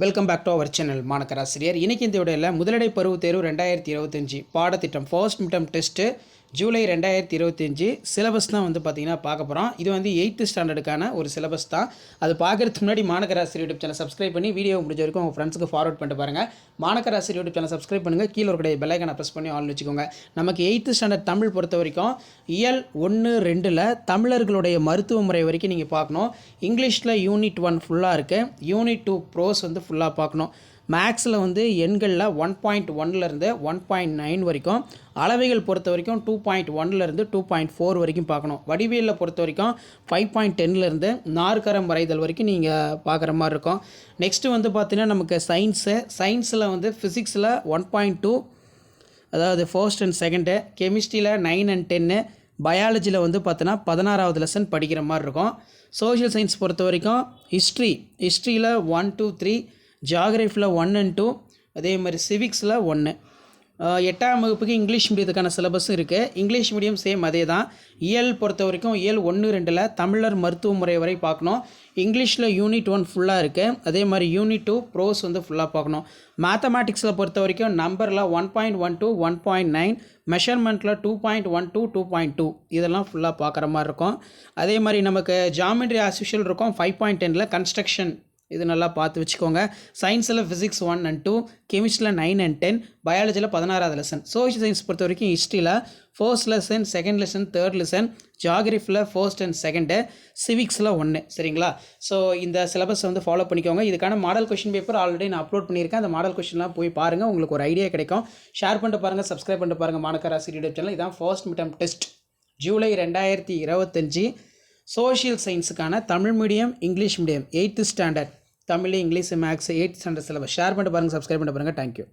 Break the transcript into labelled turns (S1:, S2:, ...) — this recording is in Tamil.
S1: Welcome back to our channel மாணக்கராசிரியர். இன்றைக்கி இந்த வீடியோவில் முதலடை பருவத் தேர்வு 2025 பாடத்திட்டம் first midterm test July 2025 syllabus தான் பார்த்திங்கன்னா பார்க்க போகிறோம். இது 8th ஸ்டாண்டர்டுக்கான ஒரு சிலபஸ் தான். அது பார்க்குறதுக்கு முன்னாடி மாணக்கராசிரியர் யூடியூப் சேனல் சப்ஸ்கிரைப் பண்ணி வீடியோ முடிஞ்ச வரைக்கும் உங்கள் ஃப்ரெண்ட்ஸுக்கு ஃபார்வர்ட் பண்ணிட்டு பாருங்கள். மாணக்கராசிரியர் யூடியூப் சேனல் சப்ஸ்கிரைப் பண்ணுங்கள். கீழே ஒரு பெல் ஐகானை ப்ரெஸ் பண்ணி ஆல் வச்சுக்கோங்க. நமக்கு 8th ஸ்டாண்டர்ட் தமிழ் பொறுத்த வரைக்கும் இயல் 1-2ல் தமிழர்களுடைய மருத்துவ முறை வரைக்கும் நீங்கள் பார்க்கணும். இங்கிலீஷில் யூனிட் 1 ஃபுல்லாக இருக்குது. யூனிட் 2 ப்ரோஸ் ஃபுல்லாக பார்க்கணும். மேக்ஸில் எண்களில் 1.1லேருந்து 1.9 வரைக்கும், அளவைகள் பொறுத்த வரைக்கும் 2.1லேருந்து 2.4 வரைக்கும் பார்க்கணும். வடிவியலில் பொறுத்த வரைக்கும் 5.10லேருந்து நாற்கரம் வரைதல் வரைக்கும் நீங்கள் பார்க்குற மாதிரி இருக்கும். நெக்ஸ்ட்டு பார்த்தீங்கன்னா நமக்கு சயின்ஸில் ஃபிசிக்ஸில் 1.2, அதாவது ஃபர்ஸ்ட் அண்ட் செகண்டு, கெமிஸ்ட்ரியில் 9 and 10, பயாலஜியில் பார்த்தோன்னா 16வது லெசன் படிக்கிற மாதிரி இருக்கும். சோஷியல் சயின்ஸ் பொறுத்த வரைக்கும் ஹிஸ்ட்ரியில் 1, 2, 3, ஜியாகிரஃபியில் 1 and 2, அதே மாதிரி சிவிக்ஸில் 1. 8ஆம் வகுப்புக்கு இங்கிலீஷ் மீடியத்துக்கான சிலபஸும் இருக்குது. இங்கிலீஷ் மீடியம் சேம் அதே தான். இயல் பொறுத்த வரைக்கும் இயல் 1-2ல் தமிழர் மருத்துவ முறை வரை பார்க்கணும். இங்கிலீஷில் யூனிட் 1 ஃபுல்லாக இருக்குது. அதே மாதிரி யூனிட் 2 ப்ரோஸ் ஃபுல்லாக பார்க்கணும். மேத்தமேட்டிக்ஸில் பொறுத்த வரைக்கும் நம்பரில் 1.1 to 1.9, மெஷர்மெண்ட்டில் 2.1 to 2.2 இதெல்லாம் ஃபுல்லாக பார்க்குற மாதிரி இருக்கும். அதே மாதிரி நமக்கு ஜாமெட்ரி ஆஸ் யூஷுவல் இருக்கும். 5.10ல் கன்ஸ்ட்ரக்ஷன் இது நல்லா பார்த்து வச்சுக்கோங்க. சயின்ஸில் ஃபிசிக்ஸ் 1 and 2, கெமிஸ்ட்ரியில் 9 and 10, பயாலஜியில் 16வது லெசன். சோஷியல் சயின்ஸ் பொறுத்த வரைக்கும் ஹிஸ்ட்ரியில் first lesson, second lesson, third lesson, ஜியாகிரஃபியில் ஃபர்ஸ்ட் அண்ட் செகண்டு, சிவிக்ஸில் 1. சரிங்களா? ஸோ இந்த சிலபஸ் ஃபாலோ பண்ணிக்கோங்க. இதுக்கான மாடல் கொஷின் பேப்பர் ஆல்ரெடி நான் அப்லோட் பண்ணியிருக்கேன். அந்த மாடல் கொஷின்லாம் போய் பாருங்கள், உங்களுக்கு ஒரு ஐடியா கிடைக்கும். ஷேர் பண்ணிட்டு பாருங்கள், சப்ஸ்கிரைப் பண்ணிட்டு பாருங்கள் மாணக்கராசிரியர் யூடியூப் சேனல். இதான் first midterm test July 2025 social சயின்ஸுக்கான Tamil medium, English medium 8th standard Tamil, English, maths 8th standard syllabus. Share பண்ணிட்டு பாருங்கள், சப்ஸ்கிரைப் பண்ணிட்டு பாருங்கள். தேங்க்யூ.